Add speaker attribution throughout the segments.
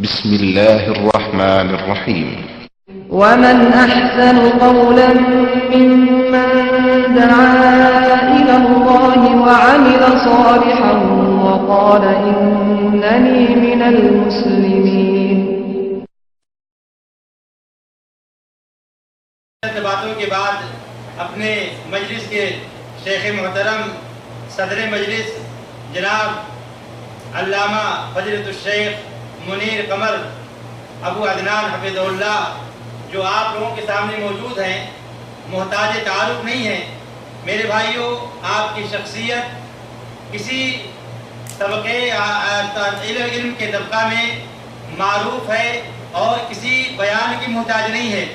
Speaker 1: بسم الله الرحمن الرحيم.
Speaker 2: ومن أحسن قولا ممن دعا إلى الله وعمل صالحا وقال إنني من المسلمين.
Speaker 3: باتوں کے بعد اپنے مجلس کے شیخ محترم صدر مجلس جناب علامہ فضیلۃ الشیخ منیر قمر ابو عدنان حفظہ اللہ جو آپ لوگوں کے سامنے موجود ہیں، محتاج تعارف نہیں ہیں. میرے بھائیوں، آپ کی شخصیت کسی طبقے علم کے طبقہ میں معروف ہے اور کسی بیان کی محتاج نہیں ہے.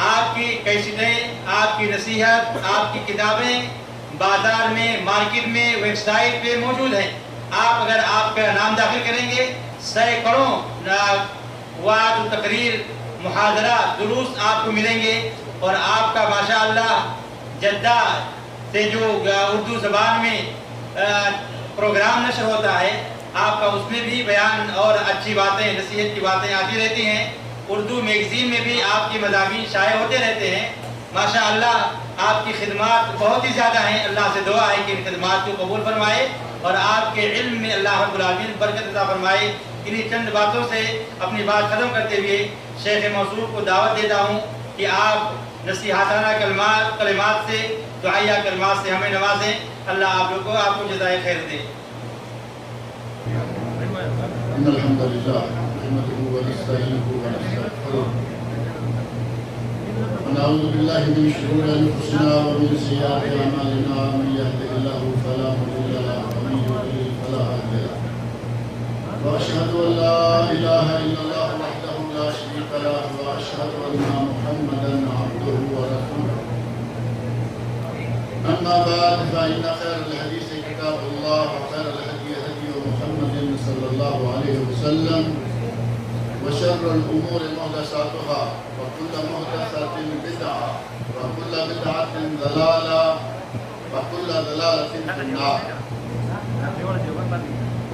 Speaker 3: آپ کی کیسٹیں، آپ کی نصیحت، آپ کی کتابیں بازار میں، مارکیٹ میں، ویب سائٹ پہ موجود ہیں. آپ اگر آپ کا نام داخل کریں گے، سینکڑوں وعظ، تقریر، محاضرہ، دروس آپ کو ملیں گے. اور آپ کا ماشاءاللہ جدہ سے جو اردو زبان میں پروگرام نشر ہوتا ہے، آپ کا اس میں بھی بیان اور اچھی باتیں، نصیحت کی باتیں آتی رہتی ہیں. اردو میگزین میں بھی آپ کی مضامین شائع ہوتے رہتے ہیں. ماشاءاللہ آپ کی خدمات بہت ہی زیادہ ہیں. اللہ سے دعا ہے کہ ان خدمات کو قبول فرمائے اور آپ کے علم میں اللہ رب العالمین برکت عطا فرمائے. انہی چند باتوں سے اپنی بات ختم کرتے ہوئے شیخ موصوف کو دعوت دیتا ہوں کہ آپ نصیحتانہ کلمات سے، دعائیہ کلمات سے ہمیں نوازیں. اللہ آپ لوگوں کو، آپ کو جزائے خیر دے.
Speaker 4: ان الحمد لله نحمده ونستعينه ونستغفره ونعوذ بالله من شرور انفسنا ومن سيئات اعمالنا من يهده الله فلا مضل له ومن يضلل فلا هادي له واشهد ان لا اله الا الله وحده لا شريك له واشهد ان محمدا عبده ورسوله. اما بعد فان خير الحديث كتاب الله وخير الهدي هدي محمد صلى الله عليه وسلم وشر الأمور محدثاتها وكل محدثة بدعة وكل بدعة ضلالة وكل ضلالة في النار.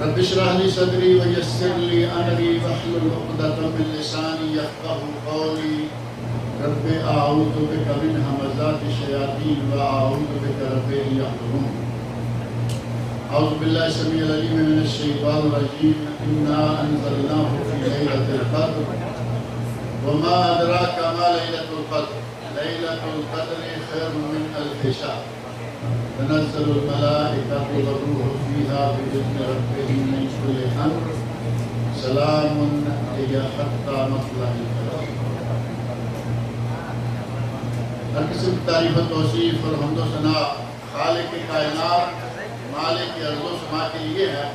Speaker 4: رب اشرح لي صدري ويسر لي أمري واحلل عقدة من لساني يفقهوا قولي. رب أعوذ بك من همزات الشياطين وأعوذ بك رب أن يحضرون. أعوذ بالله السميع العليم من الشيطان الرجيم. إنا أنزلناه في ليلة القدر وما أدراك ما ليلة القدر. ليلة القدر خير من ألف شهر. تنزل الملائكة والروح فيها بإذن ربهم من كل أمر. سلام هي حتى مطلع الفجر. ہر قسم کی تعریف و توصیف اور حمد و ثنا خالق کائنات، مالک ارض و سما کے لیے ہے.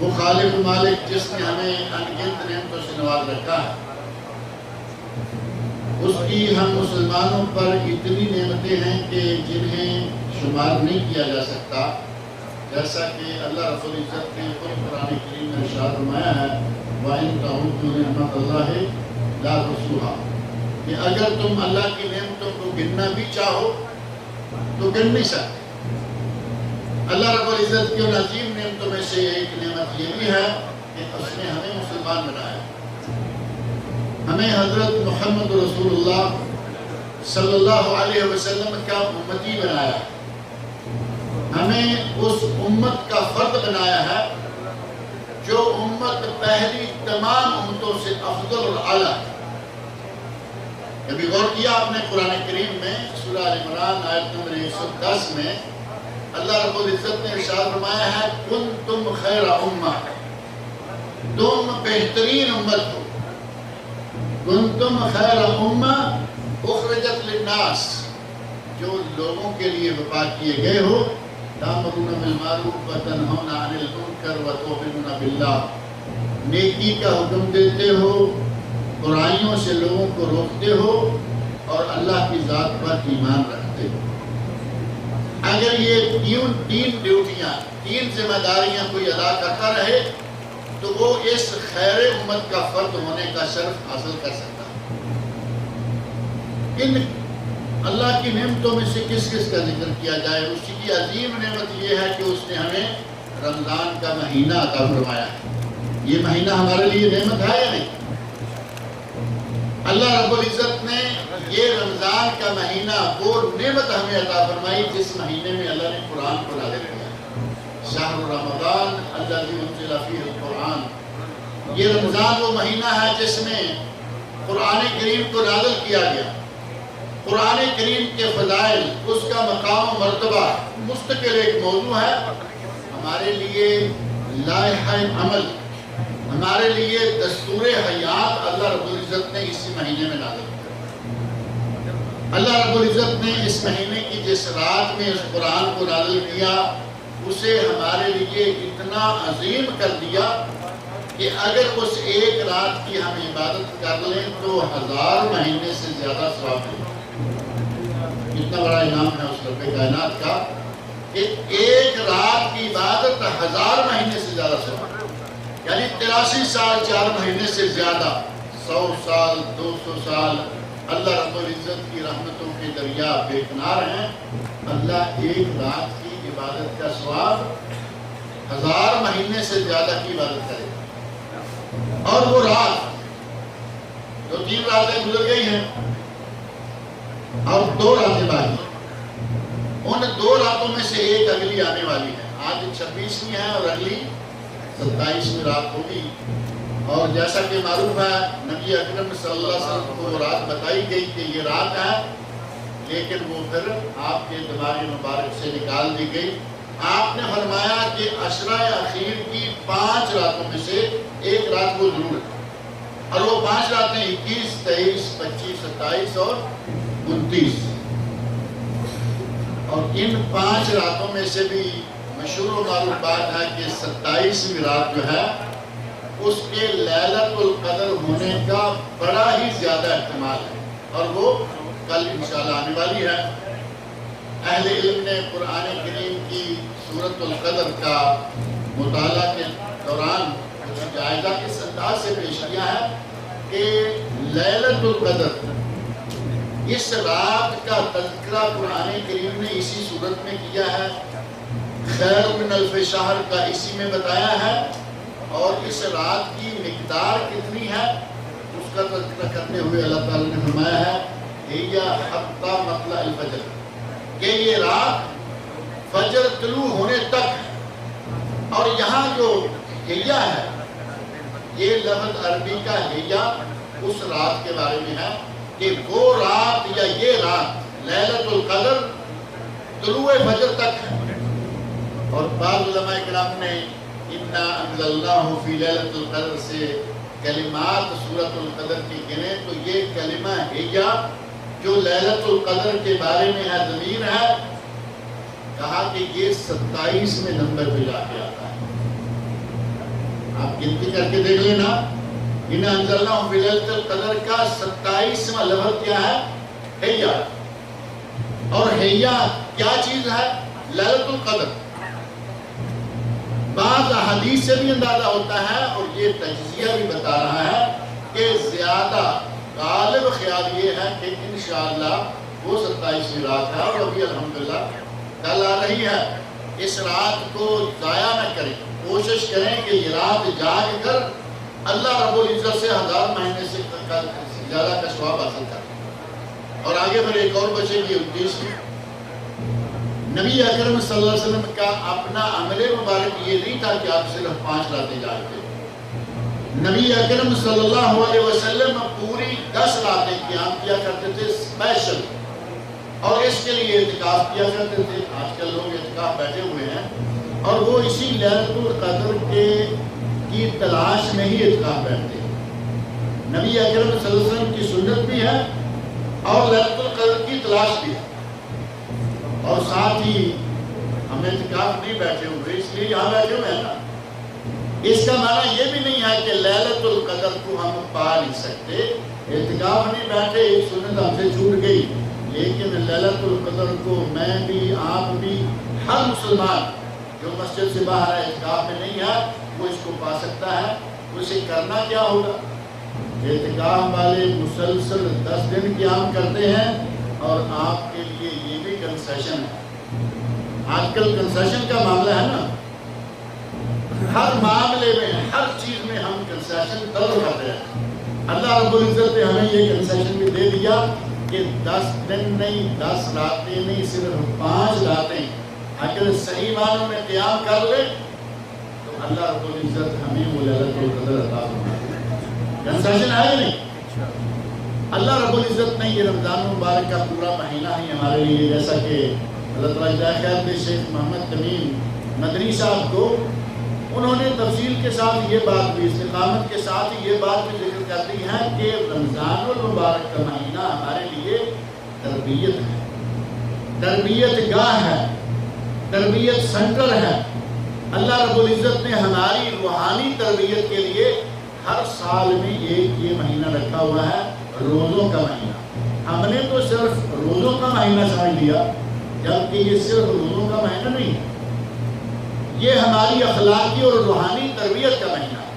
Speaker 4: وہ خالق و مالک جس نے ہمیں انگنت نعمتوں سے نواز رکھا ہے، اس کی ہم مسلمانوں پر اتنی نعمتیں ہیں کہ جنہیں شمار نہیں کیا جا سکتا. جیسا کہ اللہ رب العزت نے خود قرآن کریم میں ارشاد فرمایا ہے وَإِن تَعُدُّوا نِعْمَتَ اللَّهِ لَا تُحْصُوهَا، کہ اگر تم اللہ کی نعمتوں کو گننا بھی چاہو تو گن نہیں سکتے. اللہ رب العزت کی ان عظیم نعمتوں میں سے ایک نعمت یہ بھی ہے کہ اس نے ہمیں مسلمان بنایا، ہمیں حضرت محمد رسول اللہ صلی اللہ علیہ وسلم کا امتی بنایا، ہمیں اس امت کا فرد بنایا ہے جو امت پہلی تمام امتوں سے افضل اور اعلیٰ ہے. کبھی غور کیا آپ نے قرآن کریم میں سورہ آل عمران آیت نمبر 110 میں اللہ رب العزت نے ارشاد فرمایا ہے کنتم خیر امہ، تم بہترین امت ہو. کنتم خیر امہ اخرجت للناس، جو لوگوں کے لیے برپا کیے گئے ہو. تأمرون بالمعروف وتنہون عن المنکر وتؤمنون باللہ، نیکی کا حکم دیتے ہو، برائیوں سے لوگوں کو روکتے ہو اور اللہ کی ذات پر ایمان رکھتے ہو. اگر یہ تین ڈیوٹیاں، تین ذمہ داریاں کوئی ادا کرتا رہے تو وہ اس خیر امت کا فرد ہونے کا شرف حاصل کر سکتا ہے. ان اللہ کی نعمتوں میں سے کس کس کا ذکر کیا جائے؟ اسی کی عظیم نعمت یہ ہے کہ اس نے ہمیں رمضان کا مہینہ عطا فرمایا ہے. یہ مہینہ ہمارے لیے نعمت ہے یا نہیں؟ اللہ رب العزت نے یہ رمضان کا مہینہ وہ نعمت ہمیں عطا فرمائی جس مہینے میں اللہ نے قرآن کو نازل کیا۔ شہر رمضان الذی انزل فیہ القرآن، یہ رمضان وہ مہینہ ہے جس میں قرآن کریم کو نازل کیا گیا۔ قرآن کریم کے فضائل، اس کا مقام و مرتبہ مستقل ایک موضوع ہے۔ ہمارے لیے لائحہ عمل، ہمارے لیے دستور حیات اللہ رب العزت نے اسی مہینے میں نازل کیا۔ اللہ رب العزت نے اس مہینے کی جس رات میں اس قرآن کو نازل کیا اسے ہمارے لیے اتنا عظیم کر دیا کہ اگر اس ایک رات کی ہم عبادت کر لیں تو 1000 مہینے سے زیادہ ثواب ملے۔ اتنا بڑا انعام ہے اس رب کائنات کا کہ ایک رات کی عبادت 1000 مہینے سے زیادہ ثواب، یعنی 83 سال 4 مہینے سے زیادہ، 100 سال 200 سال اللہ رب العزت کی رحمتوں کے دریا بے کنار ہیں۔ اللہ ایک رات کی عبادت کا ثواب 1000 مہینے سے زیادہ کی عبادت کرے گا۔ اور وہ رات جو 3 راتیں گزر گئی ہیں اور 2 راتیں باقی، ان 2 راتوں میں سے ایک اگلی آنے والی ہے۔ آج 26ویں ہے اور اگلی 27ویں رات ہوگی۔ اور جیسا کہ معروف ہے نبی اکرم صلی اللہ علیہ وسلم کو وہ رات بتائی گئی کہ یہ رات ہے، لیکن وہ پھر آپ کے دماغ مبارک سے نکال دی گئی۔ آپ نے فرمایا کہ عشرہ اخیر کی 5 راتوں میں سے ایک رات وہ ضرور ہے، اور وہ 5 راتیں 21 23 25 27 اور 29، اور ان 5 راتوں میں سے بھی مشہور و معروف بات ہے کہ 27ویں رات جو ہے اس کے لیلۃ القدر ہونے کا بڑا ہی زیادہ احتمال ہے، اور وہ کل انشاءاللہ آنے والی ہے۔ اہل علم نے قرآن کریم کی سورۃ القدر کا مطالعہ کے دوران کچھ جائزہ اس انداز سے پیش کیا ہے کہ لیلۃ القدر، اس رات کا تذکرہ قرآن کریم نے اسی صورت میں کیا ہے، خیر من الف شہر کا اسی میں بتایا ہے، اور اس رات کی مقدار کتنی ہے اس کا تذکرہ کرتے ہوئے اللہ تعالیٰ نے فرمایا ہے ہِیَ حَتَّى مَطْلَعِ الْفَجْرِ، کہ یہ رات فجر طلوع ہونے تک ہے۔ اور یہاں جو ہِیَ ہے، یہ لفظ عربی کا ہِیَ اس رات کے بارے میں ہے کہ وہ رات یا یہ رات لیلۃ القدر طلوع فجر تک ہے۔ اور بعض علماء کرام نے اِنَّا أَنزَلْنَاهُ فِي لَيْلَةِ الْقَدْرِ سے کلمات سورۃ القدر کی گنے تو یہ کلمہ ہِیَ جو لیلۃ القدر کے بارے میں ہے ضمیر ہے، کہا کہ یہ 27ویں نمبر پہ جا کے آتا ہے۔ آپ گنتی کر کے دیکھ لینا، اِنَّا أَنزَلْنَاهُ فِي لَيْلَةِ الْقَدْرِ کا 27واں لفظ کیا ہے؟ ہِیَ۔ اور ہِیَ کیا چیز ہے؟ لیلۃ القدر۔ بعض احادیث سے بھی اندازہ ہوتا ہے اور یہ تجزیہ بھی بتا رہا ہے کہ زیادہ غالب خیال یہ ہے کہ انشاءاللہ وہ 27ویں رات ہے، اور ابھی الحمدللہ کل آ رہی ہے۔ اس رات کو ضائع نہ کریں، کوشش کریں کہ یہ رات جاگ کر اللہ رب العزت سے 1000 مہینے سے زیادہ کا ثواب حاصل کریں۔ اور آگے پھر ایک اور بچے گی 29ویں۔ نبی اکرم صلی اللہ علیہ وسلم کا اپنا عمل مبارک یہ نہیں تھا کہ آپ صرف 5 راتیں جاگتے۔ نبی اکرم صلی اللہ علیہ وسلم پوری 10 راتیں قیام کیا کرتے تھے اسپیشل، اور اس کے لیے اعتکاف کیا کرتے تھے۔ آج کل لوگ اعتکاف بیٹھے ہوئے ہیں اور وہ اسی لیلۃ القدر کی تلاش میں ہی اعتکاف بیٹھتے ہیں۔ نبی اکرم صلی اللہ علیہ وسلم کی سنت بھی ہے اور لیلۃ القدر کی تلاش بھی ہے، اور ساتھ ہی ہم اعتکاف نہیں بیٹھے ہوئے اس لیے یہاں بیٹھے ہوئے ہیں نا۔ اس کا معنی یہ بھی نہیں ہے کہ لیلۃ القدر کو ہم پا نہیں سکتے، اعتکاف نہیں بیٹھے، ایک سنت ہم سے چھوٹ گئی، لیکن لیلۃ القدر کو میں بھی، آپ بھی، ہر مسلمان جو مسجد سے باہر ہے اعتکاف میں نہیں ہے وہ اس کو پا سکتا ہے۔ اسے کرنا کیا ہوگا؟ اعتکاف والے مسلسل 10 دن قیام کرتے ہیں، اور آپ کے لیے یہ بھی کنسیشن ہے۔ آج کل کنسیشن کا معاملہ ہے نا، ہر معاملے میں، ہر چیز میں کنسیشن طلب کرتے ہیں۔ اللہ رب العزت نے ہمیں یہ کنسیشن بھی دے دیا کہ 10 دن نہیں، 10 راتیں نہیں، صرف 5 راتیں اگر صحیح معنوں میں قیام کر لے تو اللہ رب العزت ہمیں وہ لیلۃ القدر عطا فرمائے۔ کنسیشن ہے نہیں؟ اللہ رب العزت نے یہ رمضان مبارک کا پورا مہینہ ہی ہمارے لیے، جیسا کہ اللہ تعالیٰ جزائے خیر دے شیخ محمد تمیم مدنی صاحب کو، انہوں نے تفصیل کے ساتھ یہ بات بھی، استقامت کے ساتھ یہ بات بھی ذکر کر دی ہے کہ رمضان المبارک کا مہینہ ہمارے لیے تربیت ہے، تربیت گاہ ہے، تربیت سینٹر ہے۔ اللہ رب العزت نے ہماری روحانی تربیت کے لیے ہر سال میں ایک یہ مہینہ رکھا ہوا ہے، روزوں کا مہینہ۔ ہم نے تو صرف روزوں کا مہینہ سمجھ لیا، جبکہ یہ صرف روزوں کا مہینہ نہیں ہے، یہ ہماری اخلاقی اور روحانی تربیت کا مہینہ ہے۔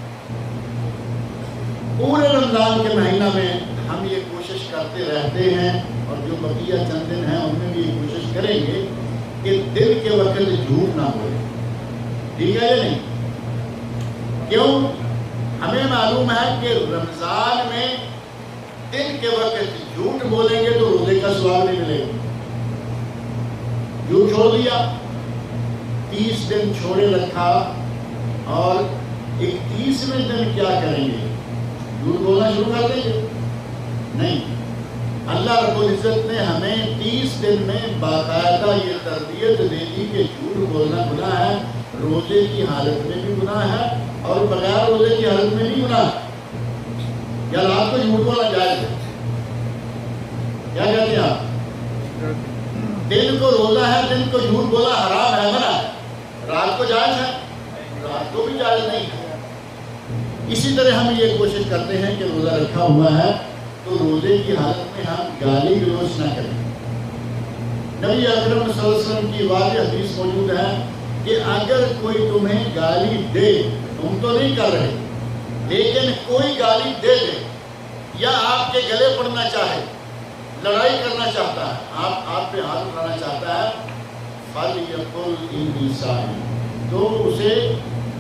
Speaker 4: پورے رمضان کے مہینہ میں ہم یہ کوشش کرتے رہتے ہیں، اور جو بقیہ چند دن ہیں ان میں بھی یہ کوشش کریں گے کہ دن کے وقت جھوٹ نہ بولے، ٹھیک ہے یا نہیں؟ کیوں؟ ہمیں معلوم ہے کہ رمضان میں دن کے وقت جھوٹ بولیں گے تو روزے کا ثواب نہیں ملے گا۔ جھوٹ چھوڑ دیا، 30 دن چھوڑے رکھا، اور 31ویں دن کیا کریں گے؟ جھوٹ بولنا شروع کر دیں گے؟ نہیں، اللہ رب العزت نے ہمیں 30 دن میں باقاعدہ یہ تربیت دے دی کہ جھوٹ بولنا گناہ ہے، روزے کی حالت میں بھی گناہ ہے اور بغیر روزے کی حالت میں بھی گناہ ہے۔ یا رات کو جھوٹ بولنا جائز ہے؟ کیا کہتے ہیں آپ؟ دن کو روزہ ہے، دن کو جھوٹ بولا حرام ہے، منع ہے۔ رات کو جائز ہے؟ رات کو بھی جائز نہیں ہے۔ اسی طرح ہم یہ کوشش کرتے ہیں کہ روزہ رکھا ہوا ہے تو روزے کی حالت میں ہم گالی گلوچ نہ کریں۔ نبی اکرم صلی اللہ علیہ وسلم کی واضح حدیث موجود ہے کہ اگر کوئی تمہیں گالی دے، تم تو نہیں کر رہے، لیکن کوئی گالی دے دے یا آپ کے گلے پڑنا چاہے، لڑائی کرنا چاہتا ہے، آپ پہ ہاتھ اٹھانا چاہتا ہے، فَلْيَقُلْ إِنِّي صَائِمٌ، تو اسے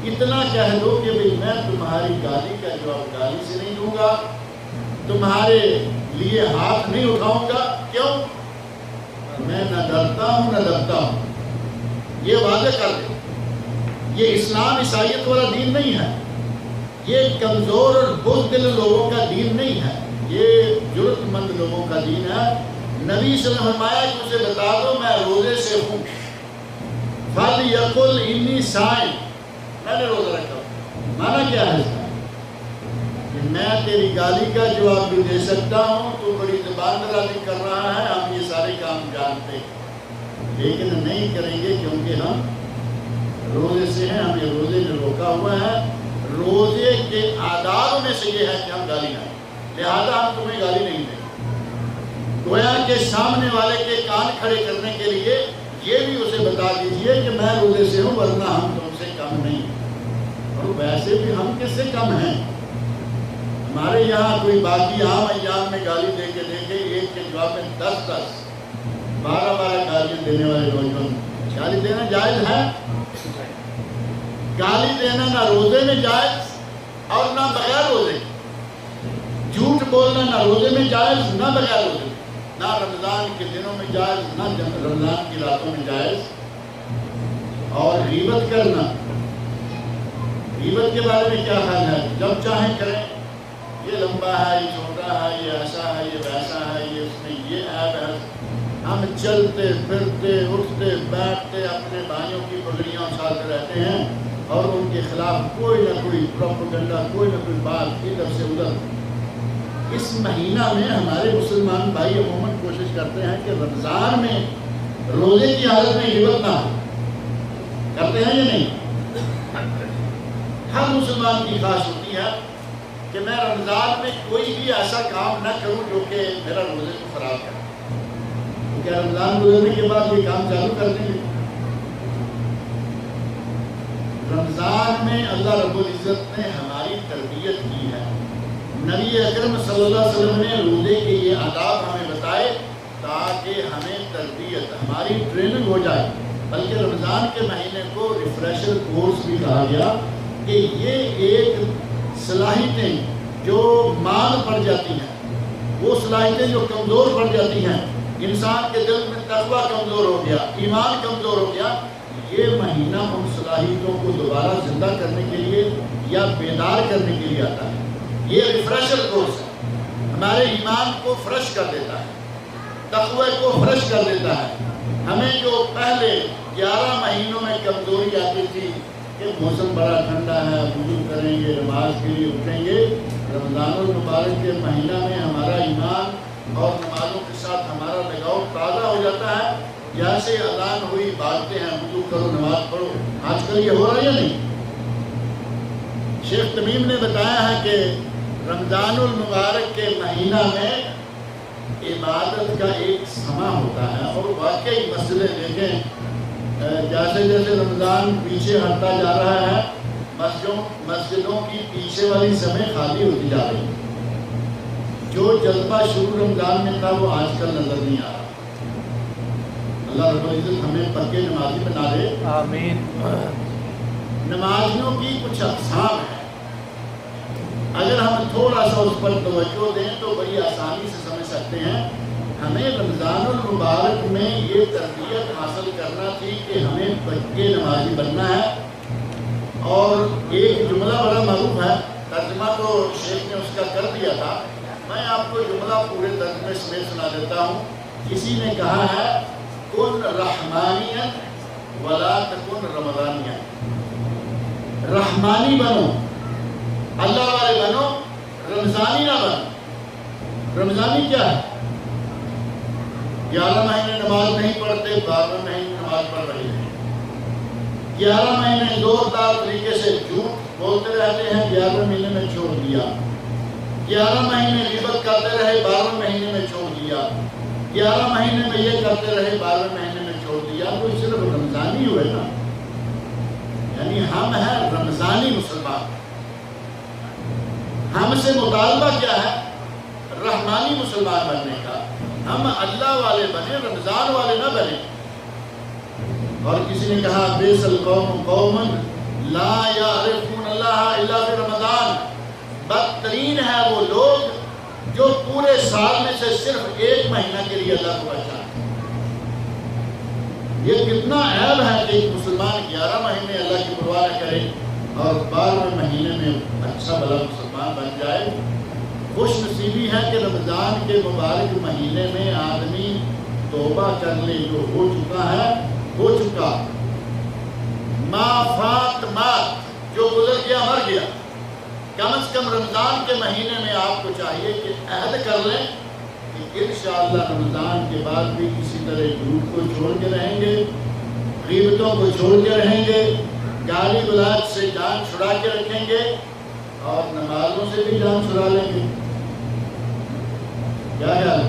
Speaker 4: اتنا کہہ دو کہ میں تمہاری گالی کا جواب گالی سے نہیں دوں گا، تمہارے لیے ہاتھ نہیں اٹھاؤں گا۔ کیوں؟ میں نہ ڈرتا ہوں نہ ڈرتا ہوں۔ یہ واضح کر دے، یہ اسلام عیسائیت والا دین نہیں ہے، یہ کمزور اور بزدل لوگوں کا دین نہیں ہے، یہ جرأت مند لوگوں کا دین ہے۔ نبی صلی اللہ علیہ وسلم نے فرمایا کہ اسے بتا دو میں روزے سے ہوں، فَلْيَقُلْ إِنِّي صَائِمٌ، میں نے روزہ رکھا ہوں۔ معنی کیا ہے اس کا؟ کہ میں تیری گالی کا جواب بھی دے سکتا ہوں، تو بڑی زبان درازی کر رہا ہے، ہم یہ سارے کام جانتے ہیں، لیکن نہیں کریں گے کیونکہ ہم روزے سے ہیں، ہمیں روزے میں روکا ہوا ہے۔ روزے کے آداب میں سے یہ ہے کہ ہم گالی نہ دیں، لہذا ہم تمہیں گالی نہیں دیں۔ گویا کہ سامنے والے کے کان کھڑے کرنے کے لیے یہ بھی اسے بتا دیجئے کہ میں روزے سے ہوں، ورنہ ہم تم سے کم نہیں، اور ویسے بھی ہم کس سے کم ہیں؟ ہمارے یہاں کوئی باقی عام ایام میں گالی دے کے دیکھے، ایک کے جواب میں 10 12 گالیاں دینے والے نوجوان۔ گالی دینا جائز ہے؟ گالی دینا نہ روزے میں جائز اور نہ بغیر روزے، جھوٹ بولنا نہ روزے میں جائز نہ بغیر روزے، نہ رمضان کے دنوں میں جائز نہ رمضان کی راتوں میں جائز۔ اور غیبت کرنا، غیبت کے بارے میں کیا حال ہے؟ جب چاہیں کریں، یہ لمبا ہے، یہ چھوٹا ہے، یہ ایسا ہے، یہ ویسا ہے، یہ اس میں یہ عیب ہے۔ ہم چلتے پھرتے اٹھتے بیٹھتے اپنے بھائیوں کی پگڑیاں اچھالتے رہتے ہیں اور ان کے خلاف کوئی نہ کوئی پروپیگنڈا، کوئی نہ کوئی بات ادھر سے ادھر۔ اس مہینہ میں ہمارے مسلمان بھائی عموماً کوشش کرتے ہیں کہ رمضان میں روزے کی حالت میں غیبت نہ ہو، کرتے ہیں یا نہیں؟ ہر مسلمان کی خواہش ہوتی ہے کہ میں رمضان میں کوئی بھی ایسا کام نہ کروں جو کہ میرا روزے کو خراب کرے۔ کیا رمضان گزرنے کے بعد یہ کام چالو کر دیں گے؟ رمضان میں اللہ رب العزت نے ہماری تربیت کی ہے۔ نبی اکرم صلی اللہ علیہ وسلم نے روزے کے یہ آداب ہمیں بتائے تاکہ ہمیں تربیت، ہماری ٹریننگ ہو جائے۔ بلکہ رمضان کے مہینے کو ریفریشر کورس بھی کہا گیا کہ یہ ایک صلاحیتیں جو ماند پڑ جاتی ہیں، وہ صلاحیتیں جو کمزور پڑ جاتی ہیں، انسان کے دل میں تقویٰ کمزور ہو گیا، ایمان کمزور ہو گیا، یہ مہینہ ان صلاحیتوں کو دوبارہ زندہ کرنے کے لیے یا بیدار کرنے کے لیے آتا ہے۔ یہ ریفریشر کورس ہے، ہمارے ایمان کو فریش کر دیتا ہے، تقوی کو فریش کر دیتا ہے۔ ہمیں جو پہلے 11 مہینوں میں کمزوری آتی تھی کہ موسم بڑا ٹھنڈا ہے، وضو کریں گے، نماز کے لیے اٹھیں گے، رمضان المبارک کے مہینہ میں ہمارا ایمان اور نمازوں کے ساتھ ہمارا لگاؤ تازہ ہو جاتا ہے۔ جیسے اذان ہوئی بھاگتے ہیں، وضو کرو، نماز پڑھو۔ آج کل یہ ہو رہا ہے یا نہیں؟ شیخ تمیم نے بتایا ہے کہ رمضان المبارک کے مہینہ میں عبادت کا ایک سما ہوتا ہے، اور واقعی مسئلے دیکھیں، جیسے جیسے رمضان پیچھے ہٹتا جا رہا ہے، مسجدوں کی پیچھے والی سمیں خالی ہوتی جا رہی ہیں۔ جو جذبہ شروع رمضان میں تھا وہ آج کل نظر نہیں آ رہا۔ اللہ رب العزت ہمیں پکے نمازی بنا دے،
Speaker 5: آمین۔
Speaker 4: نمازیوں کی کچھ اقسام ہیں، اگر ہم تھوڑا سا اس پر توجہ دیں تو بڑی آسانی سے سمجھ سکتے ہیں۔ ہمیں رمضان المبارک میں یہ تربیت حاصل کرنا تھی کہ ہمیں پکے نمازی بننا ہے، اور ایک جملہ بڑا معروف ہے، ترجمہ تو شیخ نے اس کا کر دیا تھا، میں آپ کو جملہ پورے ترجمے سمیت سنا دیتا ہوں۔ کسی نے کہا ہے کن رحمانیا ولا تکن رمضانیا، رحمانی بنو، اللہ والے بنو، رمضانی نہ بنو۔ رمضانی کیا ہے؟ 11 مہینے نماز نہیں پڑھتے، 12 مہینے نماز پڑھ رہے ہیں، 11 مہینے زوردار طریقے سے جھوٹ بولتے رہتے ہیں، 11 مہینے میں چھوڑ دیا، 11 مہینے غیبت کرتے رہے، 12 مہینے میں چھوڑ دیا، 11 مہینے میں یہ کرتے رہے، 12 مہینے میں چھوڑ دیا، تو صرف رمضانی ہوئے نا، یعنی ہم ہیں رمضانی مسلمان۔ ہم سے مطالبہ کیا ہے؟ رحمانی مسلمان بننے کا، ہم اللہ والے بنے، رمضان والے نہ بنے۔ اور کسی نے کہا بیس القوم قوما لا یعرفون اللہ الا فی رمضان، بدترین ہے وہ لوگ جو پورے سال میں سے صرف ایک مہینہ کے لیے اللہ کو پہچانتے۔ یہ کتنا عیب ہے کہ ایک مسلمان 11 مہینے اللہ کی پرواہ نہ کرے اور 12ویں مہینے میں اچھا بھلا مسلمان بن جائے۔ خوش نصیبی ہے کہ رمضان کے مبارک مہینے میں آدمی توبہ کر لے، جو ہو چکا ہے ہو چکا، ما فات مات، جو گزر گیا مر گیا۔ کم از کم رمضان کے مہینے میں آپ کو چاہیے کہ عہد کر لیں کہ انشاءاللہ رمضان کے بعد بھی کسی طرح جھوٹ کو چھوڑ کے رہیں گے، غیبتوں کو چھوڑ کے رہیں گے، گالی گلوچ سے جان چھڑا کے رکھیں گے، اور نمازوں سے بھی جان چھڑا لیں گے۔ کیا خیال ہے؟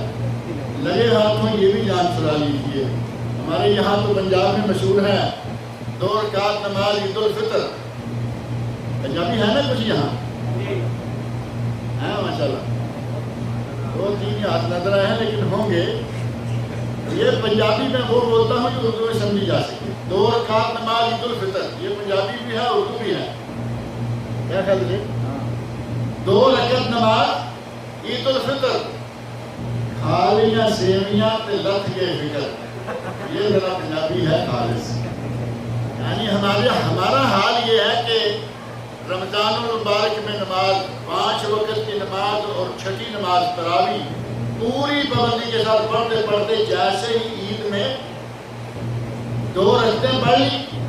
Speaker 4: لگے ہاتھوں یہ بھی جان چھڑا لیجیے۔ ہمارے یہاں تو پنجاب میں مشہور ہے 2 رکعت نماز عید الفطر، پنجابی ہے نا کچھ یہاں؟ ہے ماشاء اللہ، 2-3 ہاتھ نظر آئے ہیں لیکن ہوں گے۔ یہ پنجابی میں وہ بولتا ہوں جو اردو میں سمجھی جا سکے۔ 2 رکعت نماز عید الفطر، یہ پنجابی بھی ہے اردو بھی ہے۔ کیا خیال ہے؟ 2 رکعت نماز عید الفطر، کھالیاں سیویاں تے لت کے فکر، یہ ذرا پنجابی ہے خالص۔ یعنی ہمارا حال یہ ہے کہ رمضان المبارک میں نماز، 5 وقت کی نماز اور 6ٹھی نماز تراویح پوری پابندی کے ساتھ پڑھتے پڑھتے جیسے ہی عید میں 2 رکعتیں پڑھ لی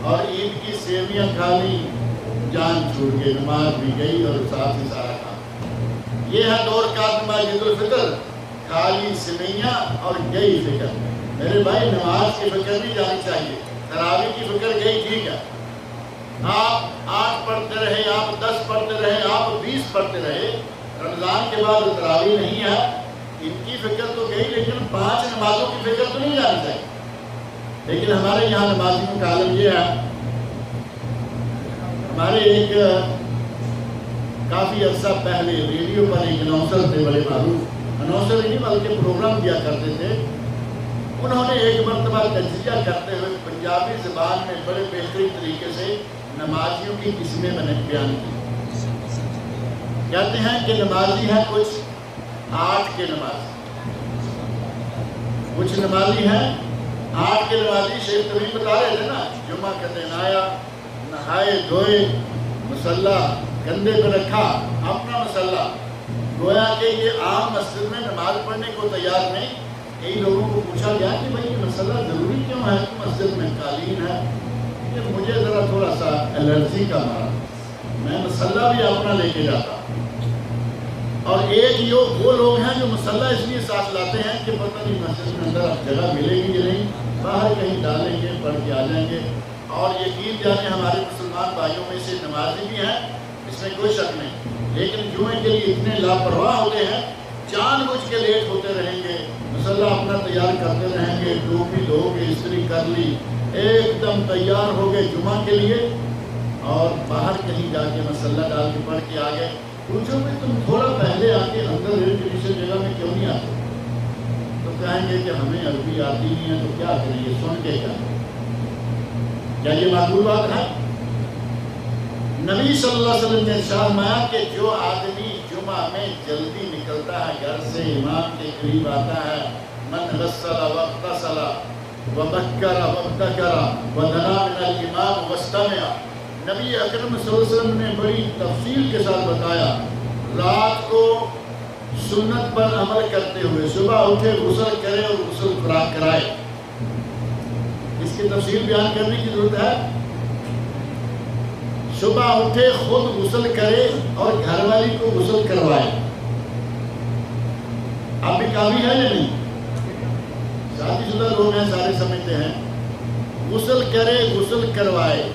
Speaker 4: اور عید کی سیویاں کھا لی، جان چھوٹ گئی، نماز بھی گئی اور ساتھ ہی سارا کام۔ یہ ہے 2 رکعت نماز عید الفطر، کھا لی سیویاں اور گئی فکر۔ میرے بھائی نماز کی فکر بھی جانی چاہیے، تراویح کی فکر گئی ٹھیک ہے، آپ 8 پڑھتے رہے، آپ 10 پڑھتے رہے، آپ 20 پڑھتے رہے، رمضان کے بعد تراویح نہیں ہے، ان کی فکر تو گئی، لیکن 5 نمازوں کی فکر تو نہیں جانی چاہیے۔ لیکن ہمارے یہاں نمازیوں کا عالم یہ ہے، ہمارے ایک کافی عرصہ پہلے ریڈیو پر ایک اناؤنسر تھے، بڑے معروف اناؤنسر نہیں بلکہ پروگرام دیا کرتے تھے۔ انہوں نے ایک مرتبہ تجزیہ کرتے ہوئے پنجابی زبان میں بڑے بہترین طریقے سے نمازیوں کی قسمیں بیان کی۔ کہتے ہیں کہ نمازی ہیں کچھ 8 کے نمازی، کچھ نمازی ہیں 8 کے نمازی۔ شیخ تمیم بتا رہے تھے نا، جمعہ کا دن آیا، نہائے دھوئے، مصلح کندھے پہ رکھا، اپنا مصلح، گویا کہ یہ عام مسجد میں نماز پڑھنے کو تیار نہیں۔ کئی لوگوں کو پوچھا گیا کہ بھائی یہ مصلح ضروری کیوں ہے مسجد میں، قالین ہے؟ کہ مجھے ذرا تھوڑا سا الرجی کا مارا، میں مصلح بھی اپنا لے کے جاتا۔ اور ایک وہ لوگ ہیں جو مصلح اس لیے ساتھ لاتے ہیں کہ پتہ نہیں مسجد میں اندر اب جگہ ملے گی یا نہیں، باہر کہیں ڈالیں گے، پڑھ کے آ جائیں گے۔ اور یقین جانے ہمارے مسلمان بھائیوں میں سے نمازی بھی ہیں، اس میں کوئی شک نہیں، لیکن جمعے کے لیے اتنے لاپرواہ ہوتے ہیں، جان بوجھ کے لیٹ ہوتے رہیں گے، مصلح اپنا تیار کرتے رہیں گے، ٹوپی دھو کے استری کر لی، ایک دم تیار ہو گئے جمعہ کے لیے، اور باہر کہیں جا کے مصلح ڈال کے پڑھ کے آ گئے۔ پوچھو کہ تم تھوڑا پہلے آ کے اندر ایئر کنڈیشن جگہ میں کیوں نہیں آتے؟ تو کہیں گے کہ ہمیں عربی آتی نہیں ہے، تو کیا کریں گے، سن کے کیا یہ معقول بات ہے؟ نبی صلی اللہ علیہ وسلم نے ارشاد فرمایا کہ جو آدمی جمعہ میں جلدی نکلتا ہے گھر سے، امام کے قریب آتا ہے، من غسل واغتسل وبکر وابتکر ودنا من الامام واستمع، نبی اکرم صلی اللہ علیہ وسلم نے بڑی تفصیل کے ساتھ بتایا، رات کو سنت پر عمل کرتے ہوئے صبح اٹھے غسل کرے اور غسل کرائے۔ اس کی تفصیل بیان کرنے کی ضرورت ہے؟ صبح اٹھے خود غسل کرے اور گھر والی کو غسل کروائے۔ اب بھی کافی ہے یا نہیں؟ شادی شدہ لوگ ہیں، سارے سمجھتے ہیں، غسل کرے غسل کروائے،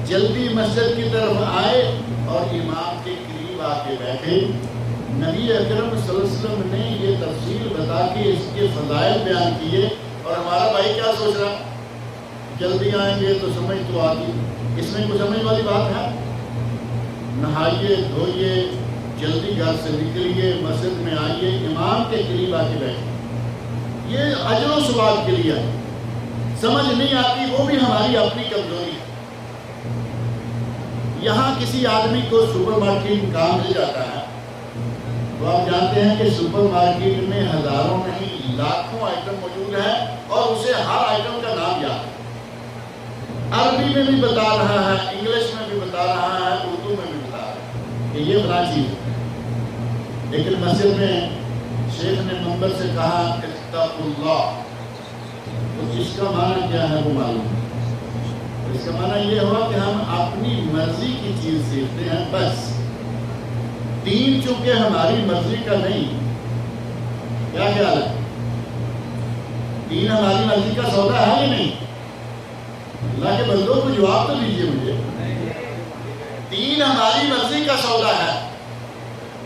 Speaker 4: جلدی مسجد کی طرف آئے اور امام کے قریب آ کے بیٹھے۔ نبی اکرم صلی اللہ علیہ وسلم نے یہ تفصیل بتا کے اس کے فضائل بیان کیے، اور ہمارا بھائی کیا سوچ رہا؟ جلدی آئیں گے تو سمجھ تو آتی، اس میں کوئی سمجھ والی بات ہے؟ نہائیے دھوئیے، جلدی گھر سے نکلیے، مسجد میں آئیے، امام کے قریب آ کے بیٹھے، یہ اجر و ثواب کے لیے ہے۔ سمجھ نہیں آتی، وہ بھی ہماری اپنی کمزوری ہے۔ یہاں کسی آدمی کو سپر مارکیٹ میں کام مل جاتا ہے، تو آپ جانتے ہیں کہ سپر مارکیٹ میں ہزاروں نہیں لاکھوں آئٹم موجود ہیں، اور اسے ہر آئٹم کا نام یاد ہے، عربی میں بھی بتا رہا ہے، انگلش میں بھی بتا رہا ہے، اردو میں بھی بتا رہا ہے کہ یہ فلاں چیز ہے۔ لیکن مسجد میں شیخ نے منبر سے کہا اتقوا اللہ، تو اس کا معنی کیا ہے وہ معلوم ہے۔ اس کا معنی یہ ہوا کہ ہم اپنی مرضی کی چیز سیکھتے ہیں، بس دین چونکہ ہماری مرضی کا نہیں۔ کیا خیال ہے؟ دین ہماری مرضی کا سودا ہے یا نہیں؟ اللہ کے بندوں کو جواب تو دیجیے مجھے۔ دین ہماری مرضی کا سودا ہے۔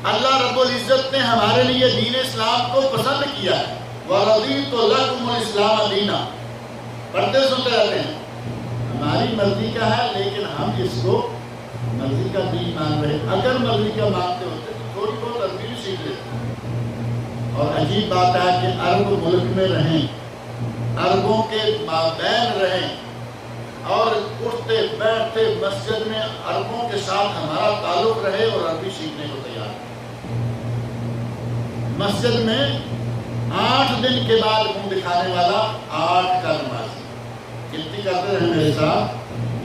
Speaker 4: اللہ رب العزت نے ہمارے لیے دین اسلام کو پسند کیا ہے۔ وَرَضِيتُ لَكُمُ الْإِسْلَامَ دِينًا، پڑھتے سنتے رہتے ہیں، ہماری مرضی کا ہے، لیکن ہم اس کو مرضی کا دین مان رہے۔ اگر مرضی کا مانتے ہوتے تو تھوڑی بہت عربی بھی سیکھ لیتے۔ اور عجیب بات ہے کہ عرب ملک میں رہیں، عربوں کے مابین رہیں، اور اٹھتے بیٹھتے مسجد میں عربوں کے ساتھ ہمارا تعلق رہے اور عربی سیکھنے کو تیار۔ مسجد میں 8 دن کے بعد منہ دکھانے والا 8 کا نمازی، گنتی کرتے رہے میرے ساتھ،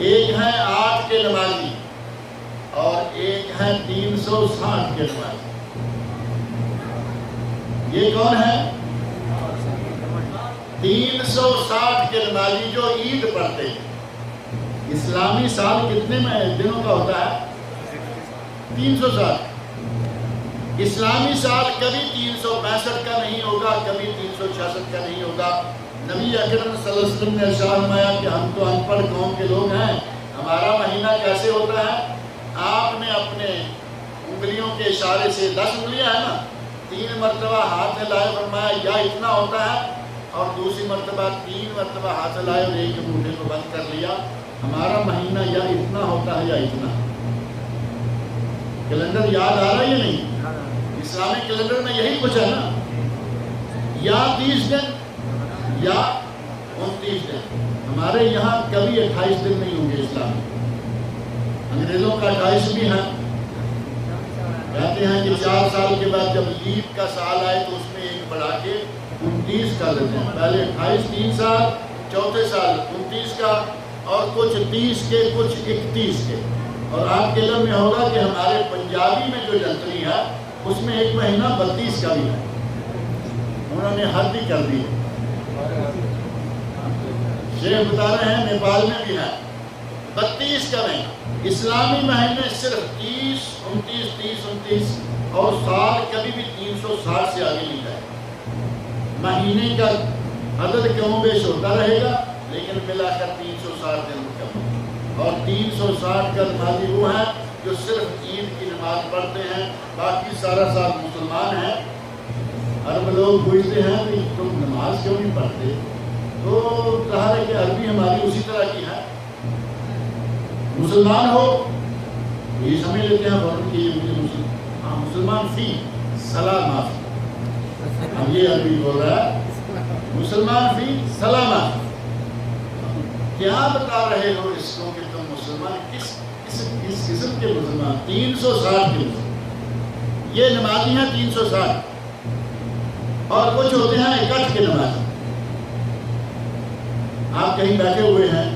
Speaker 4: ایک ہے 8 کے نمازی اور ایک ہے 360 کے نمازی۔ یہ کون ہے؟ 360 کے نمازی جو عید پڑھتے ہیں۔ اسلامی سال کتنے دنوں کا ہوتا ہے؟ 360۔ اسلامی سال کبھی 365 کا نہیں ہوگا، کبھی 366 کا نہیں ہوگا۔ نبی اکرم صلی اللہ علیہ وسلم نے ارشاد فرمایا کہ ہم تو ان پڑھ قوم کے لوگ ہیں، ہمارا مہینہ کیسے ہوتا ہے؟ آپ نے اپنے انگلیوں کے اشارے سے 10 انگلیاں ہیں نا، 3 مرتبہ ہاتھ ہلائے، فرمایا یا اتنا ہوتا ہے، اور دوسری مرتبہ 3 مرتبہ ہاتھ ہلائے اور ایک انگوٹھے کو بند کر لیا۔ ہمارا مہینہ یا اتنا ہوتا ہے یا اتنا۔ کیلنڈر یاد آ رہا ہے یا نہیں؟ اسلامی کیلنڈر میں یہی کچھ ہے نا، یا 30 دن یا 29 دن۔ ہمارے یہاں کبھی 28 دن نہیں ہوں گے اسلامی، انگریزوں کا 28 بھی ہے، کہتے کہتے ہیں کہ 4 سال کے بعد جب لیپ کا سال آئے تو اس میں ایک بڑھا کے 29 کر دیتے ہیں. پہلے 28 3 سال، چوتھے سال 29 کا، اور کچھ 30 کے، کچھ 31 کے. اور آپ کے علم میں ہوگا کہ ہمارے پنجابی میں جو جنتری ہے اس میں ایک مہینہ 32 کا بھی ہے. انہوں نے حد بھی کر دی ہے. شیخ بتا رہے ہیں نیپال میں بھی ہے 32 کا مہینہ. اسلامی مہینے صرف 30 29 30 29 اور سال کبھی بھی 360 سے آگے نہیں جائے. مہینے کا عدد کم بیش ہوتا رہے گا لیکن ملا کر 360 دن مکمل. اور 360 کا نمازی وہ ہے جو صرف عید کی نماز پڑھتے ہیں، باقی سارا سال مسلمان ہیں. عرب لوگ پوچھتے ہیں کہ تم نماز کیوں نہیں پڑھتے؟ تو کہا ہے کہ عربی ہماری اسی طرح کی ہے. مسلمان ہو یہ سمجھ لیتے ہیں فوراً کہ یہ مجھے مسلمان فی صلاح معافی. اب یہ عربی بول رہا ہے مسلمان فی صلاح معافی. کیا بتا رہے ہو اس کو کہ تم مسلمان کس قسم کے مسلمان؟ 360 کے مسلمان. یہ نمازی ہیں 360 اور کچھ ہوتے ہیں 61 کے نمازی. آپ کہیں بیٹھے ہوئے ہیں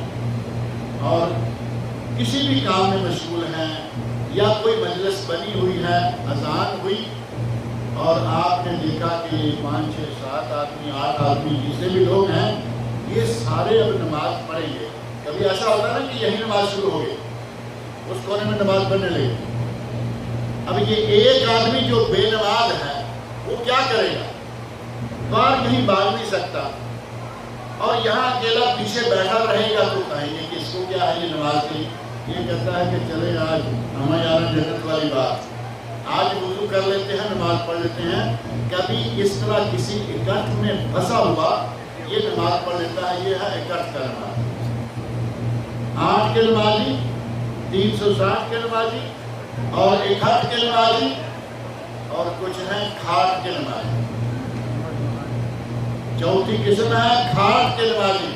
Speaker 4: اور کسی بھی کام میں مشغول ہیں یا کوئی مجلس بنی ہوئی ہے، اذان ہوئی اور آپ نے دیکھا کہ 5 6 7 آدمی 8 آدمی جتنے بھی لوگ ہیں یہ سارے اب نماز پڑھیں گے. کبھی ایسا ہوتا ہے نا کہ یہی نماز شروع ہو گئی، اس کونے میں نماز پڑھنے لگے. اب یہ ایک آدمی جو بے نماز ہے وہ کیا کرے گا؟ باہر کہیں بھاگ نہیں سکتا اور یہاں اکیلا پیچھے بیٹھا رہے گا تو کہیں گے کہ اس کو کیا ہے یہ نماز کی. یہ کہتا ہے کہ چلے آج ہمیں یار جنت والی بات، آج وضو کر لیتے ہیں نماز پڑھ لیتے ہیں. کبھی اس طرح کسی اکٹھ میں پھنسا ہوا یہ نماز پڑھ لیتا ہے. یہ ہے اکٹھ کا نماز. 8 کے نمازی، 360 کے نمازی اور 61 کے نمازی اور کچھ ہیں کھاٹ کے نمازی. چوتھی قسم ہے کھاٹ کے نمازی.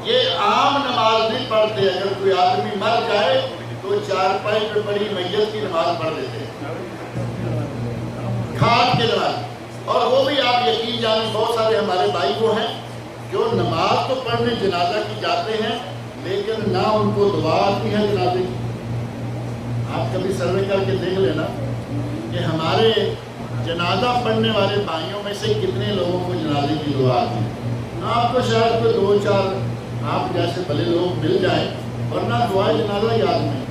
Speaker 4: یہ عام نماز نہیں پڑھتے. اگر کوئی آدمی مر جائے تو چارپائی پہ پڑی میت کی نماز پڑھ دیتے ہیں. کھاٹ کے نمازی. اور وہ بھی آپ یقین جانیں بہت سارے ہمارے بھائی وہ ہیں جو نماز تو پڑھنے جنازہ کی جاتے ہیں لیکن نہ ان کو دعا آتی ہے جنازے کی. آپ کبھی سروے کر کے دیکھ لینا کہ ہمارے جنازہ پڑھنے والے بھائیوں میں سے کتنے لوگوں کو جنازے کی دعا آتی ہے. آپ کو شاید کوئی 2 4 آپ جیسے بھلے لوگ مل جائیں ورنہ دعائے جنازہ یاد نہیں.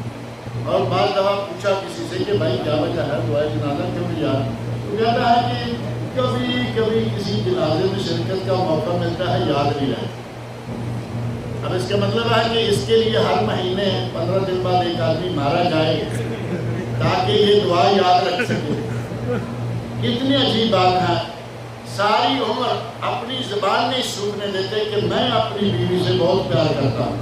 Speaker 4: اور بعض دفعہ پوچھا کسی سے کہ بھائی کیا وجہ ہے دعائے جنازہ کیوں نہیں یاد؟ تو کہتا ہے کہ کبھی کبھی کسی جنازے میں شرکت کا موقع ملتا ہے یاد نہیں رہتا. اب اس کا مطلب ہے کہ اس کے لیے ہر مہینے 15 دن بعد ایک آدمی مارا جائے تاکہ یہ دعا یاد رکھ سکے. کتنی عجیب بات ہے. ساری عمر اپنی زبان نہیں سوکھنے دیتے کہ میں اپنی بیوی سے بہت پیار کرتا ہوں،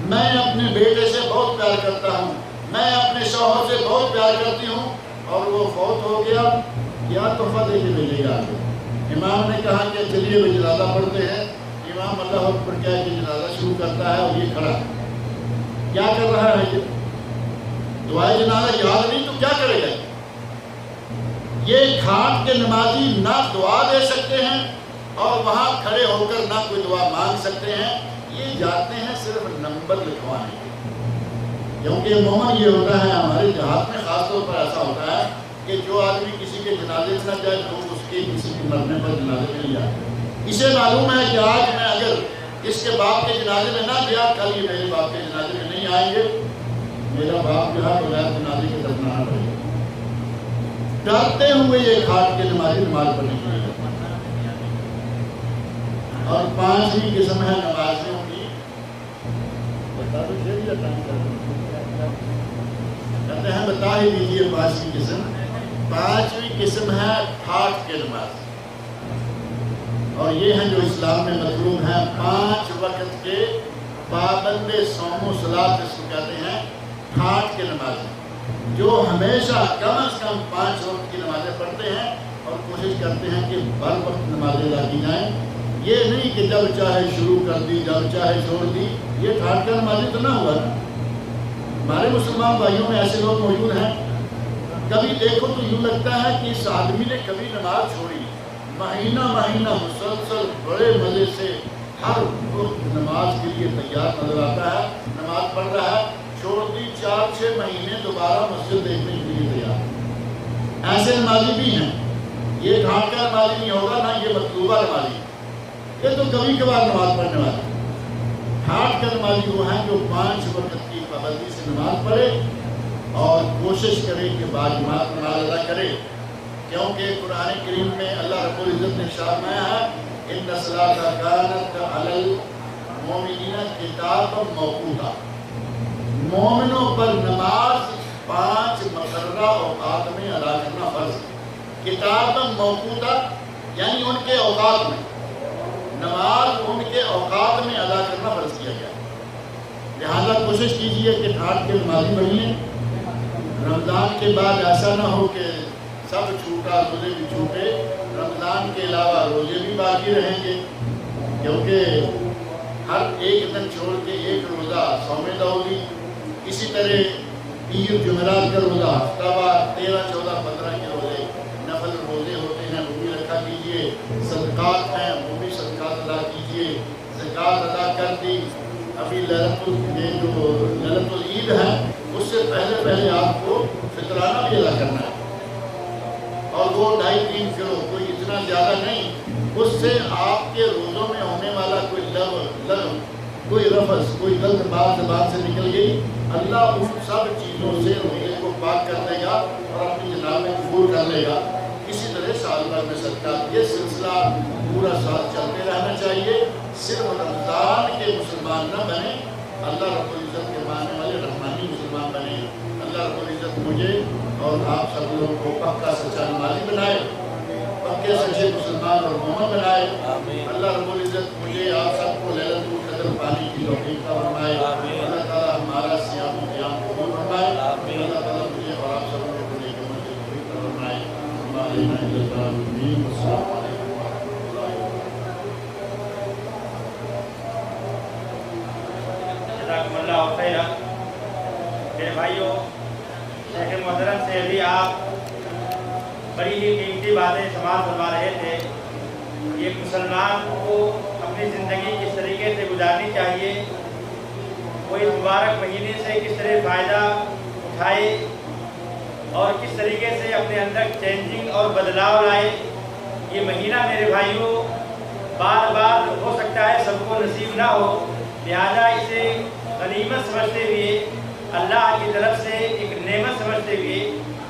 Speaker 4: میں اپنے بیٹے سے بہت پیار کرتا ہوں، میں اپنے شوہر سے بہت پیار کرتی ہوں، اور وہ فوت ہو گیا کیا تحفہ دے کے بھیجے گا. امام نے کہا کہ چلیے وہ جنازہ پڑھتے ہیں. امام اللہ اکبر کہہ کے جنازہ شروع کرتا ہے اور یہ کھڑا کیا کر رہا ہے؟ یہ دعائے جنازہ یاد نہیں تو کیا کرے گا؟ یہ کھاٹ کے نمازی نہ دعا دے سکتے ہیں اور وہاں کھڑے ہو کر نہ کوئی دعا مانگ سکتے ہیں. یہ جاتے ہیں صرف نمبر لکھوانے کے. کیونکہ عموماً یہ ہوتا ہے ہمارے دیہات میں خاص طور پر ایسا ہوتا ہے کہ جو آدمی کسی کے جنازے سے نہ جائے تو اس کے کسی کے مرنے پر جنازے میں نہیں جاتے. اسے معلوم ہے کہ آج میں اگر اس کے باپ کے جنازے میں نہ گیا کل یہ میرے باپ کے جنازے میں نہیں آئیں گے. میرا باپ جو ہے بغیر جنازے کے دفنانا پڑے گا. ڈرتے ہوئے یہ کھاٹ کے نمازی نماز پڑھنے کے لیے. اور 5ویں قسم ہے نمازیوں کی. کہتے ہیں بتا ہی دیجیے 5ویں قسم. 5ویں قسم ہے کھاٹ کے نماز. اور یہ ہیں جو اسلام میں مطلوب ہیں 5 وقت کے پابند صوم و صلاۃ جس کو کہتے ہیں کھاٹ کے نمازی، جو ہمیشہ کم از کم 5 وقت کی نمازیں پڑھتے ہیں اور کوشش کرتے ہیں کہ بر وقت نمازیں ادا کی جائیں. یہ نہیں کہ جب چاہے شروع کر دی جب چاہے چھوڑ دی. یہ کھاٹ کا نمازی تو نہ ہوا نا. ہمارے مسلمان بھائیوں میں ایسے لوگ موجود ہیں کبھی دیکھو تو یوں لگتا ہے کہ اس آدمی نے کبھی نماز چھوڑی، مہینہ مہینہ مسلسل بڑے مزے سے ہر وقت نماز کے لیے تیار نظر آتا ہے، نماز پڑھ رہا ہے، چھوڑ دی 4-6 مہینے دوبارہ مسجد دیکھنے کے لیے تیار۔ ایسے نمازی بھی ہیں، یہ ڈھانٹ کا نمازی نہیں ہوگا، نہ یہ مطلوبہ نمازی، یہ تو کبھی کبھار نماز پڑھنے والا۔ ڈھانٹ کا نمازی وہ ہیں جو 5 وقت کی پابندی سے نماز پڑھے اور کوشش کرے کہ باجماعت نماز ادا کرے، کیونکہ قرآن کریم میں اللہ رب العزت نے ارشاد فرمایا ہے ان الصلاۃ کانت علی المؤمنین کتابا موقوتا، مومنوں پر نماز 5 مقررہ اوقات میں ادا کرنا فرض ہے۔ کتابا موقوتا یعنی ان کے اوقات میں، نماز ان کے اوقات میں ادا کرنا فرض کیا گیا۔ لہذا کوشش کیجئے کہ ڈھانٹ کے نمازی بنیے۔ رمضان کے بعد ایسا نہ ہو کہ سب چھوٹا روزے بھی چھوٹے، رمضان کے علاوہ روزے بھی باقی رہیں گے، کیونکہ ہر ایک دن چھوڑ کے ایک روزہ سومے ہوگی۔ اسی طرح پیر جمعرات کا روزہ ہفتہ وار 13، 14، 15 کے روزے نفل روزے ہوتے ہیں، وہ بھی رکھا کیجیے۔ صدقات ہیں وہ بھی صدقات ادا کیجیے، زکوٰۃ ادا کر دی۔ ابھی للت العید ہے، اس سے پہلے آپ کو فطرانہ بھی ادا کرنا ہے، اور وہ 2.5-3 کلو، کوئی اتنا زیادہ نہیں۔ اس سے آپ کے روزوں میں ہونے والا کوئی لغو، کوئی رفث، کوئی غلط بات زبان سے نکل گئی، اللہ ان سب چیزوں سے روزے کو پاک کر دے گا اور اپنی جناب میں قبول کر لے گا۔ اسی طرح سال بھر میں صدقات، یہ سلسلہ پورا سال چلتے رہنا چاہیے۔ صرف رمضان کے مسلمان نہ بنے، اللہ رب العزت کے ماننے والے رحمانی مسلمان بنے۔ اللہ رب العزت مجھے اور آپ سب لوگوں کو پکا سچا نمازی بنائے، پکے سچے مسلمان اور مومن بنائے۔ اللہ رب العزت مجھے آپ سب کو لیلۃ القدر پانے کی توفیق فرمائے۔ اللہ تعالیٰ ہمارا صیام و قیام قبول فرمائے۔ اللہ تعالیٰ مجھے اور آپ سب لوگوں کو نیک عمل کی توفیق فرمائے۔ السلام علیکم
Speaker 3: جزاکم اللہ خیرا۔ میرے بھائیوں، شیخ محترم سے ابھی آپ بڑی ہی قیمتی باتیں سماعت فرما رہے تھے۔ ایک مسلمان کو اپنی زندگی کس طریقے سے گزارنی چاہیے، وہ اس مبارک مہینے سے کس طرح فائدہ اٹھائے اور کس طریقے سے اپنے اندر چینجنگ اور بدلاؤ لائے۔ یہ مہینہ میرے بھائیوں بار بار ہو سکتا ہے سب کو نصیب نہ ہو، لہذا اسے غنیمت سمجھتے ہوئے، اللہ کی طرف سے ایک نعمت سمجھتے ہوئے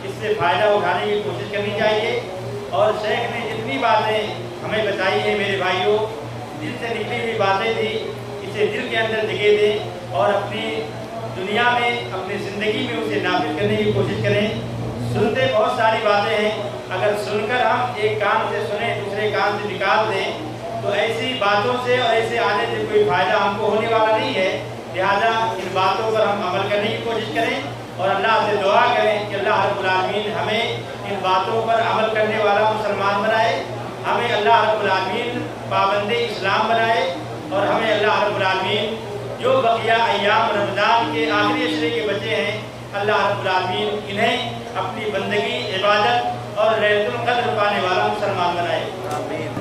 Speaker 3: اس سے فائدہ اٹھانے کی کوشش کرنی چاہیے۔ اور شیخ نے جتنی باتیں ہمیں بتائی ہیں میرے بھائیوں، دل سے نکلی ہوئی باتیں تھی، اسے دل کے اندر جگہ دیں اور اپنی دنیا میں، اپنی زندگی میں اسے نافذ کرنے کی کوشش کریں۔ سنتے بہت ساری باتیں ہیں، اگر سن کر ہم ایک کان سے سنیں دوسرے کان سے نکال دیں تو ایسی باتوں سے اور ایسے آنے سے کوئی فائدہ ہم کو ہونے والا نہیں ہے۔ لہذا ان باتوں پر ہم عمل کرنے کی کوشش کریں اور اللہ سے دعا کریں کہ اللہ رب العالمین ہمیں ان باتوں پر عمل کرنے والا مسلمان بنائے، ہمیں اللہ رب العالمین پابند اسلام بنائے، اور ہمیں اللہ رب العالمین جو بقیہ ایام رمضان کے آخری عشرے کے بچے ہیں، اللہ رب العالمین انہیں اپنی بندگی، عبادت اور لیلۃ القدر پانے والا مسلمان بنائے۔ آمین۔